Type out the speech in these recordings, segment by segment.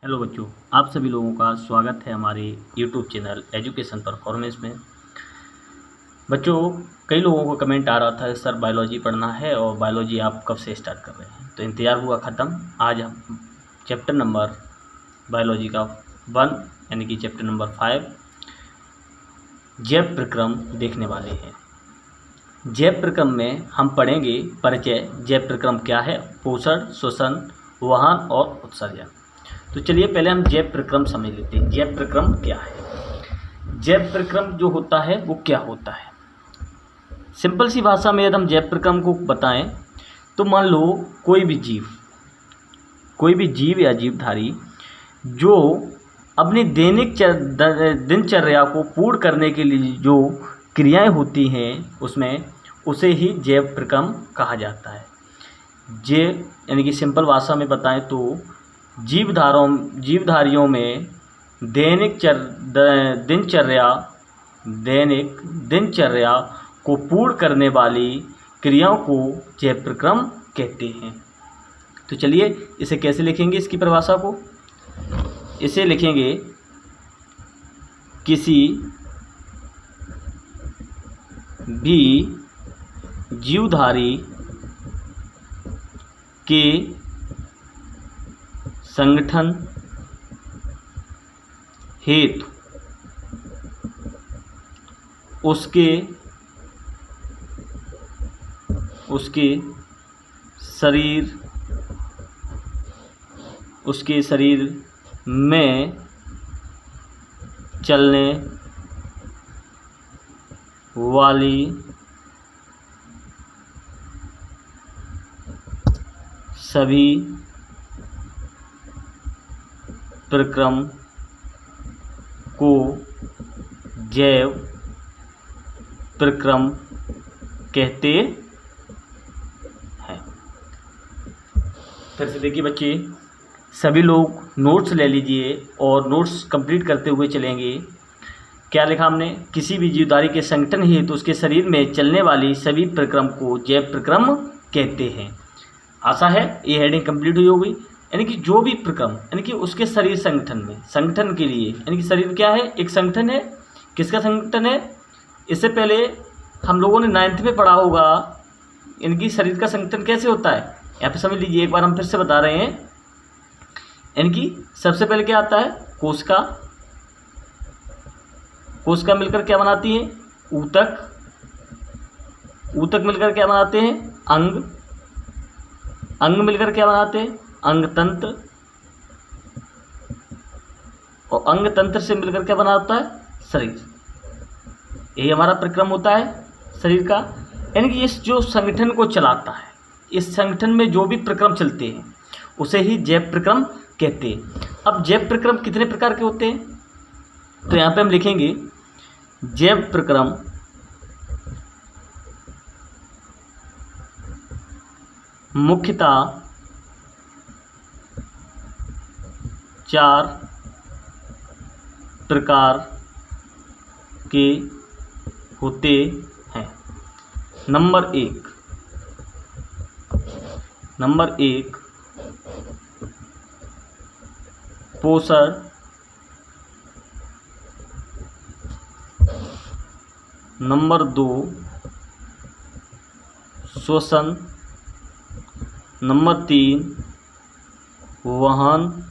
Hello बच्चों, आप सभी लोगों का स्वागत है हमारे यूट्यूब चैनल एजुकेशन परफॉर्मेंस में। बच्चों, कई लोगों को कमेंट आ रहा था सर बायोलॉजी पढ़ना है और बायोलॉजी आप कब से स्टार्ट कर रहे हैं। तो इंतज़ार हुआ ख़त्म। आज हम चैप्टर नंबर बायोलॉजी का 1 यानी कि चैप्टर नंबर 5 जैव प्रक्रम देखने वाले हैं। जैव प्रक्रम में हम पढ़ेंगे परिचय, जैव प्रक्रम क्या है, पोषण, श्वसन, वहन और उत्सर्जन। तो चलिए पहले हम जैव प्रक्रम समझ लेते हैं। जैव प्रक्रम क्या है? जैव प्रक्रम जो होता है वो क्या होता है? सिंपल सी भाषा में यदि हम जैव प्रक्रम को बताएं तो मान लो कोई भी जीव या जीवधारी जो अपनी दैनिक दिनचर्या को पूर्ण करने के लिए जो क्रियाएं होती हैं उसमें, उसे ही जैव प्रक्रम कहा जाता है। जैव यानी कि सिंपल भाषा में बताएं तो जीवधारियों में दैनिक दिनचर्या को पूर्ण करने वाली क्रियाओं को जैव प्रक्रम कहते हैं। तो चलिए इसे कैसे लिखेंगे, इसकी परिभाषा को इसे लिखेंगे किसी भी जीवधारी के संगठन हेतु उसके शरीर में चलने वाली सभी प्रक्रम को जैव प्रक्रम कहते हैं। फिर से देखिए बच्चे, सभी लोग नोट्स ले लीजिए और नोट्स कंप्लीट करते हुए चलेंगे। क्या लिखा हमने? किसी भी जीवधारी के संगठन हेतु उसके शरीर में चलने वाली सभी प्रक्रम को जैव प्रक्रम कहते हैं। आशा है ये हेडिंग कंप्लीट हुई होगी। यानी कि जो भी प्रक्रम यानी कि उसके शरीर संगठन में, संगठन के लिए, यानी कि शरीर क्या है, एक संगठन है। किसका संगठन है? इससे पहले हम लोगों ने 9th में पढ़ा होगा यानी कि शरीर का संगठन कैसे होता है। यहाँ पे समझ लीजिए, एक बार हम फिर से बता रहे हैं। यानी कि सबसे पहले क्या आता है? कोशिका मिलकर क्या बनाती है? ऊतक मिलकर क्या बनाते हैं? अंग मिलकर क्या बनाते हैं? अंगतंत्र, और अंगतंत्र से मिलकर क्या बना होता है? शरीर। यही हमारा प्रक्रम होता है शरीर का। यानी कि इस जो संगठन को चलाता है, इस संगठन में जो भी प्रक्रम चलते हैं उसे ही जैव प्रक्रम कहते हैं। अब जैव प्रक्रम कितने प्रकार के होते हैं? तो यहाँ पे हम लिखेंगे जैव प्रक्रम मुख्यतः 4 प्रकार के होते हैं। नंबर एक पोषण, नंबर 2 श्वसन, नंबर 3 वहन,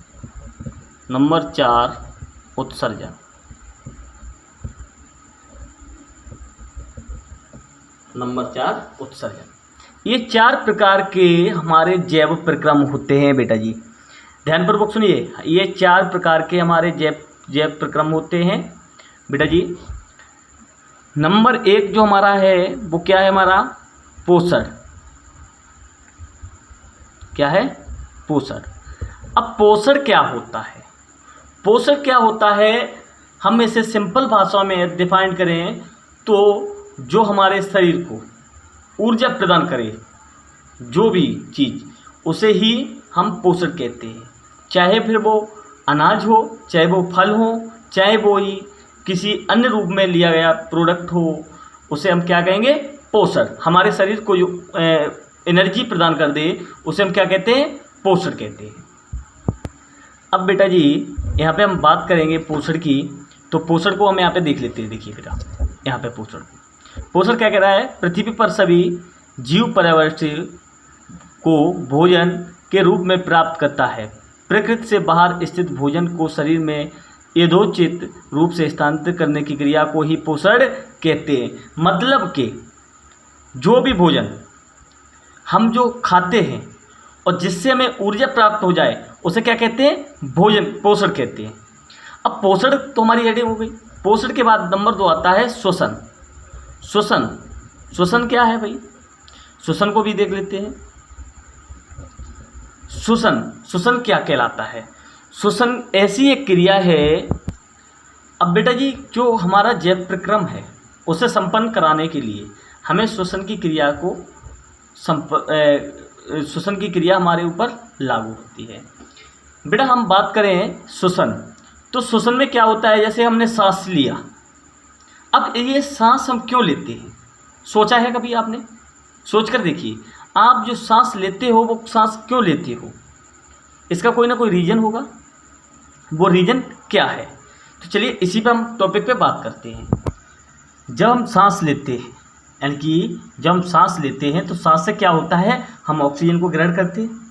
नंबर 4 उत्सर्जन। ये 4 प्रकार के हमारे जैव प्रक्रम होते हैं बेटा जी। ध्यानपूर्वक सुनिए, ये 4 प्रकार के हमारे जैव प्रक्रम होते हैं बेटा जी। नंबर 1 जो हमारा है वो क्या है? हमारा पोषण। क्या है? पोषण। अब पोषण क्या होता है? पोषण क्या होता है, हम इसे सिंपल भाषा में डिफाइन करें तो जो हमारे शरीर को ऊर्जा प्रदान करे, जो भी चीज़, उसे ही हम पोषण कहते हैं। चाहे फिर वो अनाज हो, चाहे वो फल हो, चाहे वो ही किसी अन्य रूप में लिया गया प्रोडक्ट हो, उसे हम क्या कहेंगे? पोषण। हमारे शरीर को जो एनर्जी प्रदान कर दे उसे हम क्या कहते हैं? पोषण कहते हैं। अब बेटा जी यहाँ पे हम बात करेंगे पोषण की, तो पोषण को हम यहाँ पे देख लेते हैं। देखिए बेटा यहाँ पे पोषण क्या कह रहा है, पृथ्वी पर सभी जीव पर्यावरण को भोजन के रूप में प्राप्त करता है। प्रकृति से बाहर स्थित भोजन को शरीर में यथोचित रूप से स्थानांतरित करने की क्रिया को ही पोषण कहते हैं। मतलब कि जो भी भोजन हम जो खाते हैं और जिससे हमें ऊर्जा प्राप्त हो जाए उसे क्या कहते हैं, भोजन, पोषण कहते हैं। अब पोषण तो हमारी हेडिंग हो गई। पोषण के बाद नंबर 2 आता है श्वसन। श्वसन क्या है भाई, श्वसन को भी देख लेते हैं। श्वसन क्या कहलाता है। श्वसन ऐसी एक क्रिया है, अब बेटा जी जो हमारा जैव प्रक्रम है उसे संपन्न कराने के लिए हमें श्वसन की क्रिया को श्वसन की क्रिया हमारे ऊपर लागू होती है। बेटा हम बात करें श्वसन, तो श्वसन में क्या होता है, जैसे हमने सांस लिया, अब ये सांस हम क्यों लेते हैं, सोचा है कभी आपने? सोच कर देखिए, आप जो सांस लेते हो वो सांस क्यों लेते हो, इसका कोई ना कोई रीज़न होगा। वो रीज़न क्या है, तो चलिए इसी पे हम टॉपिक पे बात करते हैं। जब हम सांस लेते हैं, यानी कि जब हम सांस लेते हैं तो सांस से क्या होता है, हम ऑक्सीजन को ग्रहण करते हैं।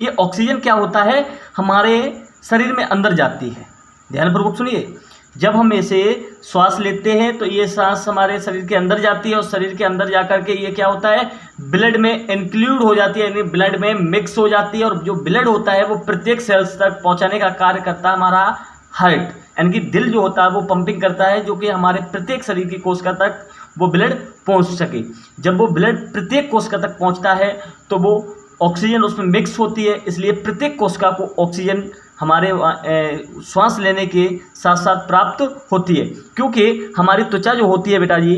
ये ऑक्सीजन क्या होता है, हमारे शरीर में अंदर जाती है। ध्यानपूर्वक सुनिए, जब हम इसे श्वास लेते हैं तो ये सांस हमारे शरीर के अंदर जाती है और शरीर के अंदर जाकर के ये क्या होता है, ब्लड में इंक्लूड हो जाती है, यानी ब्लड में मिक्स हो जाती है। और जो ब्लड होता है वो प्रत्येक सेल्स तक पहुंचाने का कार्य करता है हमारा हार्ट, यानी कि दिल जो होता है वो पंपिंग करता है, जो कि हमारे प्रत्येक शरीर की कोशिका तक वो ब्लड पहुंच सके। जब वो ब्लड प्रत्येक कोशिका तक पहुंचता है तो वो ऑक्सीजन उसमें मिक्स होती है, इसलिए प्रत्येक कोशिका को ऑक्सीजन हमारे श्वास लेने के साथ साथ प्राप्त होती है। क्योंकि हमारी त्वचा जो होती है बेटा जी,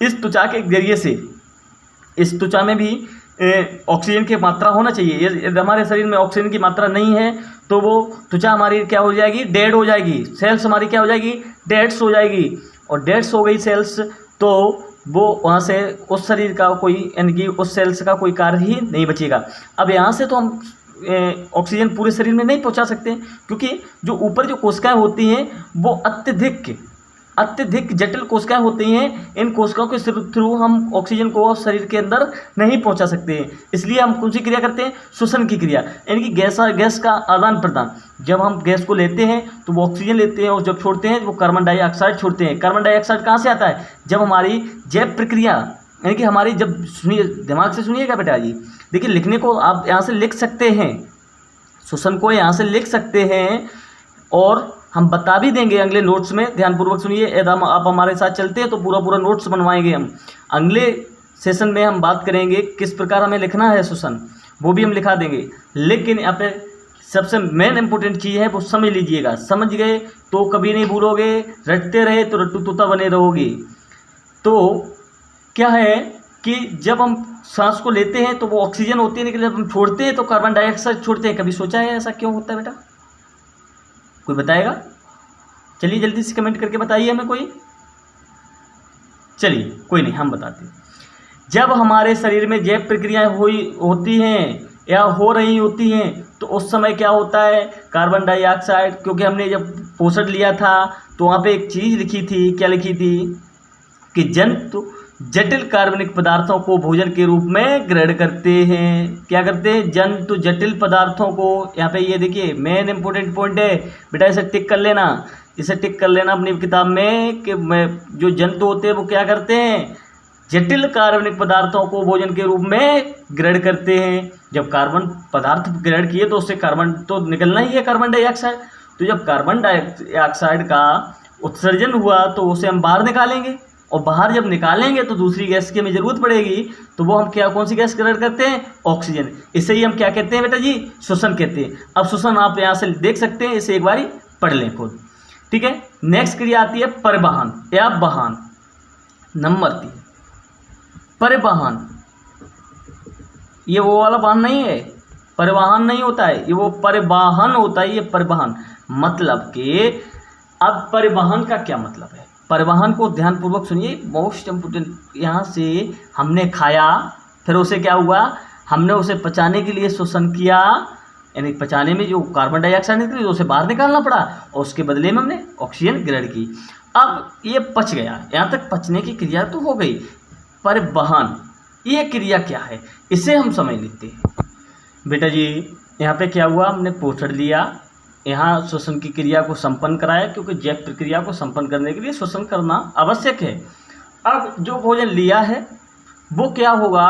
इस त्वचा के जरिए से, इस त्वचा में भी ऑक्सीजन की मात्रा होना चाहिए। यदि हमारे शरीर में ऑक्सीजन की मात्रा नहीं है तो वो त्वचा हमारी क्या हो जाएगी, डेड हो जाएगी। सेल्स हमारी क्या हो जाएगी, डेड्स हो जाएगी। और डेड्स हो गई सेल्स तो वो वहाँ से उस शरीर का कोई, यानी कि उस सेल्स का कोई कार्य ही नहीं बचेगा। अब यहाँ से तो हम ऑक्सीजन पूरे शरीर में नहीं पहुँचा सकते, क्योंकि जो ऊपर जो कोशिकाएं होती हैं वो अत्यधिक जटिल कोशिकाएं होती हैं। इन कोशिकाओं के थ्रू हम ऑक्सीजन को शरीर के अंदर नहीं पहुंचा सकते हैं। इसलिए हम कौन सी क्रिया करते हैं, श्वसन की क्रिया, यानी कि गैस का आदान प्रदान। जब हम गैस को लेते हैं तो वो ऑक्सीजन लेते हैं और जब छोड़ते हैं वो कार्बन डाइऑक्साइड छोड़ते हैं। कार्बन डाइऑक्साइड कहाँ से आता है, जब हमारी जैव प्रक्रिया, यानी कि हमारी जब, सुनिए दिमाग से सुनिएगा बेटा जी, देखिए लिखने को आप यहाँ से लिख सकते हैं, श्वसन को यहाँ से लिख सकते हैं और हम बता भी देंगे अगले नोट्स में। ध्यानपूर्वक सुनिए, यदि आप हमारे साथ चलते हैं तो पूरा नोट्स बनवाएंगे हम। अगले सेशन में हम बात करेंगे किस प्रकार हमें लिखना है श्वसन, वो भी हम लिखा देंगे। लेकिन यहाँ पे सबसे मेन इंपॉर्टेंट चीज़ है वो समझ लीजिएगा। समझ गए तो कभी नहीं भूलोगे, रटते रहे तो रट्टू तोता बने रहोगे। तो क्या है कि जब हम सांस को लेते हैं तो वो ऑक्सीजन होती है, लेकिन जब हम छोड़ते हैं तो कार्बन डाइऑक्साइड छोड़ते हैं। कभी सोचा है ऐसा क्यों होता है बेटा, कोई बताएगा? चलिए जल्दी से कमेंट करके बताइए हमें कोई। चलिए कोई नहीं, हम बताते हैं। जब हमारे शरीर में जैव प्रक्रियाएं होती हैं या हो रही होती हैं तो उस समय क्या होता है, कार्बन डाइऑक्साइड, क्योंकि हमने जब पोषण लिया था तो वहाँ पे एक चीज़ लिखी थी, क्या लिखी थी कि जंतु जटिल कार्बनिक पदार्थों को भोजन के रूप में ग्रहण करते हैं। क्या करते हैं, जंतु जटिल पदार्थों को। यहाँ पे ये देखिए मेन इंपॉर्टेंट पॉइंट है बेटा, इसे टिक कर लेना, इसे टिक कर लेना अपनी किताब में कि जो जंतु होते हैं वो क्या करते हैं, जटिल कार्बनिक पदार्थों को भोजन के रूप में ग्रहण करते हैं। जब कार्बन पदार्थ ग्रहण किए तो उससे कार्बन तो निकलना ही है, कार्बन डाइऑक्साइड। तो जब कार्बन डाइऑक्साइड का उत्सर्जन हुआ तो उसे हम बाहर निकालेंगे, और बाहर जब निकालेंगे तो दूसरी गैस की हमें ज़रूरत पड़ेगी, तो वो हम क्या, कौन सी गैस ग्रहण करते हैं, ऑक्सीजन। इसे ही हम क्या कहते हैं बेटा जी, श्वसन कहते हैं। अब श्वसन आप यहाँ से देख सकते हैं, इसे एक बारी पढ़ लें खुद, ठीक है। नेक्स्ट क्रिया आती है परिवहन या वाहन। नंबर 3 परिवहन, ये वो वाला वाहन नहीं है, परिवहन नहीं होता है, ये वो परिवहन होता है। ये परिवहन मतलब कि, अब परिवहन का क्या मतलब है, परिवहन को ध्यानपूर्वक सुनिए, मोस्ट इम्पोर्टेंट। यहाँ से हमने खाया, फिर उसे क्या हुआ, हमने उसे पचाने के लिए श्वसन किया, यानी पचाने में जो कार्बन डाइऑक्साइड निकली उसे बाहर निकालना पड़ा और उसके बदले में हमने ऑक्सीजन ग्रहण की। अब ये पच गया, यहाँ तक पचने की क्रिया तो हो गई। परिवहन, ये क्रिया क्या है इसे हम समझ लेते हैं। बेटा जी यहाँ पे क्या हुआ, हमने पोषण लिया, यहाँ श्वसन की क्रिया को संपन्न कराया, क्योंकि जैव प्रक्रिया को संपन्न करने के लिए श्वसन करना आवश्यक है। अब जो भोजन लिया है वो क्या होगा,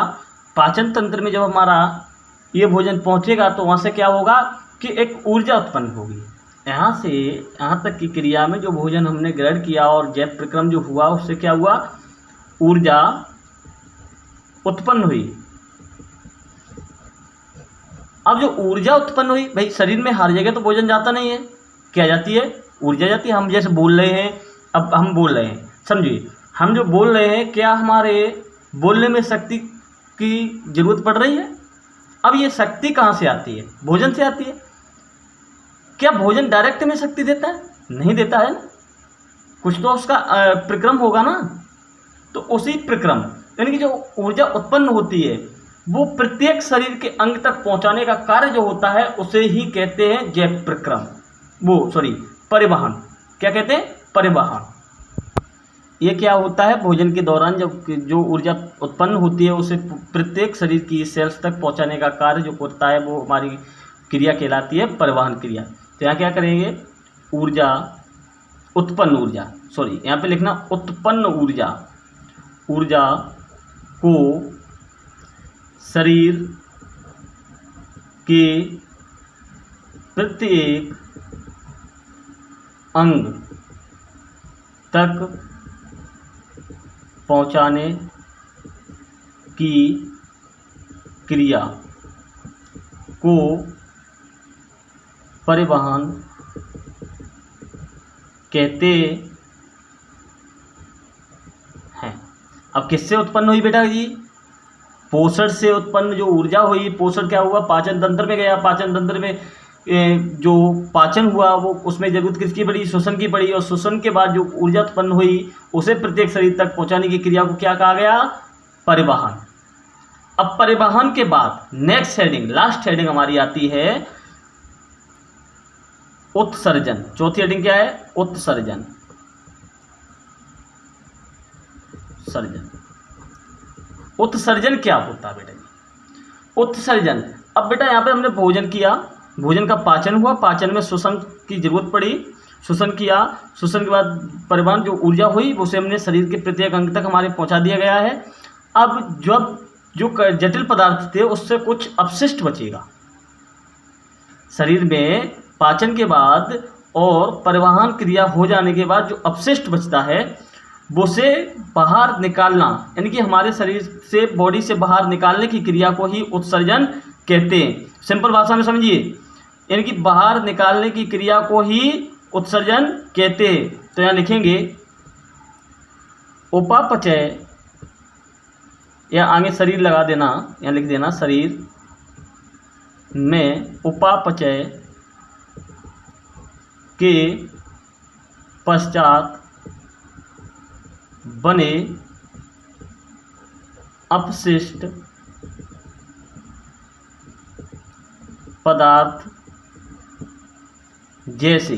पाचन तंत्र में जब हमारा ये भोजन पहुँचेगा तो वहाँ से क्या होगा कि एक ऊर्जा उत्पन्न होगी। यहाँ से यहाँ तक की क्रिया में जो भोजन हमने ग्रहण किया और जैव प्रक्रम जो हुआ उससे क्या हुआ, ऊर्जा उत्पन्न हुई। अब जो ऊर्जा उत्पन्न हुई, भाई शरीर में हर जगह तो भोजन जाता नहीं है, क्या जाती है, ऊर्जा जाती है। हम जैसे बोल रहे हैं, अब हम बोल रहे हैं, समझिए हम जो बोल रहे हैं, क्या हमारे बोलने में शक्ति की जरूरत पड़ रही है? अब ये शक्ति कहाँ से आती है, भोजन से आती है। क्या भोजन डायरेक्ट में शक्ति देता है? नहीं देता है ना, कुछ तो उसका प्रक्रम होगा ना। तो उसी प्रक्रम यानी कि जो ऊर्जा उत्पन्न होती है वो प्रत्येक शरीर के अंग तक पहुंचाने का कार्य जो होता है उसे ही कहते हैं जैव प्रक्रम, परिवहन। क्या कहते हैं, परिवहन। ये क्या होता है, भोजन के दौरान जब जो ऊर्जा उत्पन्न होती है उसे प्रत्येक शरीर की सेल्स तक पहुंचाने का कार्य जो होता है वो हमारी क्रिया कहलाती है परिवहन क्रिया। तो यहाँ क्या करेंगे, ऊर्जा, उत्पन्न ऊर्जा, यहाँ पे लिखना उत्पन्न ऊर्जा, ऊर्जा को शरीर के प्रत्येक अंग तक पहुंचाने की क्रिया को परिवहन कहते हैं। अब किससे उत्पन्न हुई बेटा जी, पोषण से उत्पन्न जो ऊर्जा हुई। पोषण क्या हुआ, पाचन तंत्र में गया, पाचन तंत्र में जो पाचन हुआ वो उसमें जरूरत किसकी पड़ी, श्वसन की पड़ी, और श्वसन के बाद जो ऊर्जा उत्पन्न हुई उसे प्रत्येक शरीर तक पहुंचाने की क्रिया को क्या कहा गया, परिवहन। अब परिवहन के बाद नेक्स्ट हेडिंग, लास्ट हेडिंग हमारी आती है उत्सर्जन। चौथी हेडिंग क्या है, उत्सर्जन। सर्जन, उत्सर्जन क्या होता है बेटा जी, उत्सर्जन। अब बेटा यहाँ पे हमने भोजन किया, भोजन का पाचन हुआ, पाचन में श्वसन की जरूरत पड़ी, श्वसन किया, श्वसन के बाद परिवहन जो ऊर्जा हुई उसे हमने शरीर के प्रत्येक अंग तक हमारे पहुंचा दिया गया है। अब जब जो जटिल पदार्थ थे उससे कुछ अपशिष्ट बचेगा शरीर में, पाचन के बाद और परिवहन क्रिया हो जाने के बाद जो अपशिष्ट बचता है वो से बाहर निकालना, यानी कि हमारे शरीर से, बॉडी से बाहर निकालने की क्रिया को ही उत्सर्जन कहते हैं। सिंपल भाषा में समझिए, यानी कि बाहर निकालने की क्रिया को ही उत्सर्जन कहते हैं। तो यहाँ लिखेंगे उपापचय, या आगे शरीर लगा देना, यहाँ लिख देना शरीर में उपापचय के पश्चात बने अपशिष्ट पदार्थ जैसे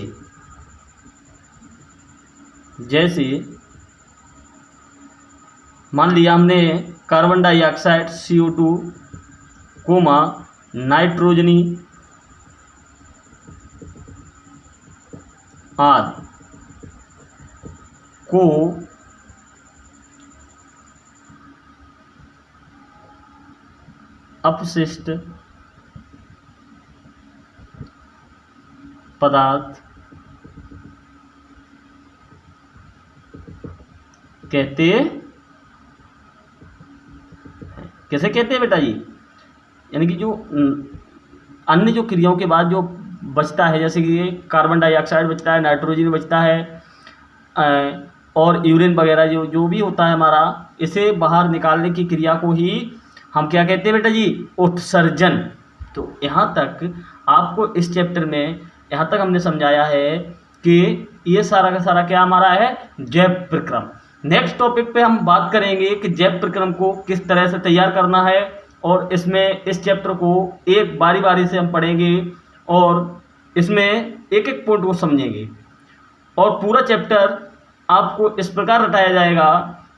मान लिया हमने कार्बन डाइऑक्साइड CO2 कोमा नाइट्रोजनी आदि को अपशिष्ट पदार्थ कहते हैं। कैसे कहते हैं बेटा जी, यानी कि जो अन्य जो क्रियाओं के बाद जो बचता है, जैसे कि कार्बन डाइऑक्साइड बचता है, नाइट्रोजन बचता है और यूरिन वगैरह जो भी होता है हमारा, इसे बाहर निकालने की क्रिया को ही हम क्या कहते हैं बेटा जी, उत्सर्जन। तो यहाँ तक आपको इस चैप्टर में यहाँ तक हमने समझाया है कि ये सारा का सारा क्या हमारा है, जैव प्रक्रम। नेक्स्ट टॉपिक पे हम बात करेंगे कि जैव प्रक्रम को किस तरह से तैयार करना है और इसमें इस चैप्टर को एक बारी बारी से हम पढ़ेंगे और इसमें एक एक पॉइंट को समझेंगे और पूरा चैप्टर आपको इस प्रकार रटाया जाएगा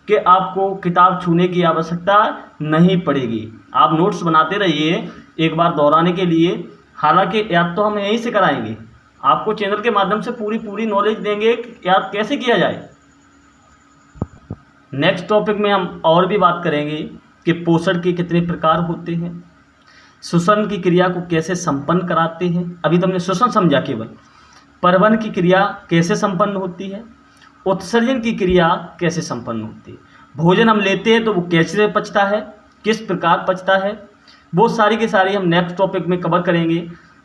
कि आपको किताब छूने की आवश्यकता नहीं पड़ेगी। आप नोट्स बनाते रहिए एक बार दोहराने के लिए। हालांकि याद तो हम यहीं से कराएंगे, आपको चैनल के माध्यम से पूरी नॉलेज देंगे कि याद कैसे किया जाए। नेक्स्ट टॉपिक में हम और भी बात करेंगे कि पोषण के कितने प्रकार होते हैं, श्वसन की क्रिया को कैसे संपन्न कराते हैं। अभी तो हमने श्वसन समझा केवल। परिवहन की क्रिया कैसे संपन्न होती है, उत्सर्जन की क्रिया कैसे संपन्न होती है, भोजन हम लेते हैं तो वो कैसे पचता है, किस प्रकार पचता है, वो सारी की सारी हम नेक्स्ट टॉपिक में कवर करेंगे।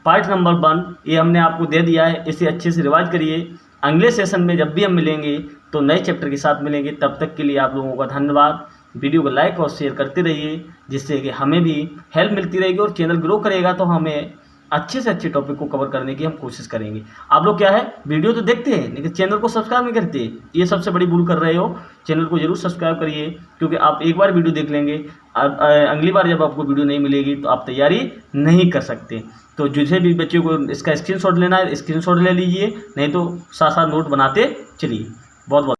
पार्ट नंबर 1 ये हमने आपको दे दिया है, इसे अच्छे से रिवाइज करिए। अगले सेशन में जब भी हम मिलेंगे तो नए चैप्टर के साथ मिलेंगे। तब तक के लिए आप लोगों का धन्यवाद। वीडियो को लाइक और शेयर करते रहिए, जिससे कि हमें भी हेल्प मिलती रहेगी और चैनल ग्रो करेगा तो हमें अच्छे से अच्छे टॉपिक को कवर करने की हम कोशिश करेंगे। आप लोग क्या है, वीडियो तो देखते हैं लेकिन चैनल को सब्सक्राइब नहीं करते, ये सबसे बड़ी भूल कर रहे हो। चैनल को जरूर सब्सक्राइब करिए, क्योंकि आप एक बार वीडियो देख लेंगे, अगली बार जब आपको वीडियो नहीं मिलेगी तो आप तैयारी नहीं कर सकते। तो जिसे भी बच्चे को इसका स्क्रीनशॉट लेना है स्क्रीनशॉट ले लीजिए, नहीं तो साथ साथ नोट बनाते चलिए। बहुत बहुत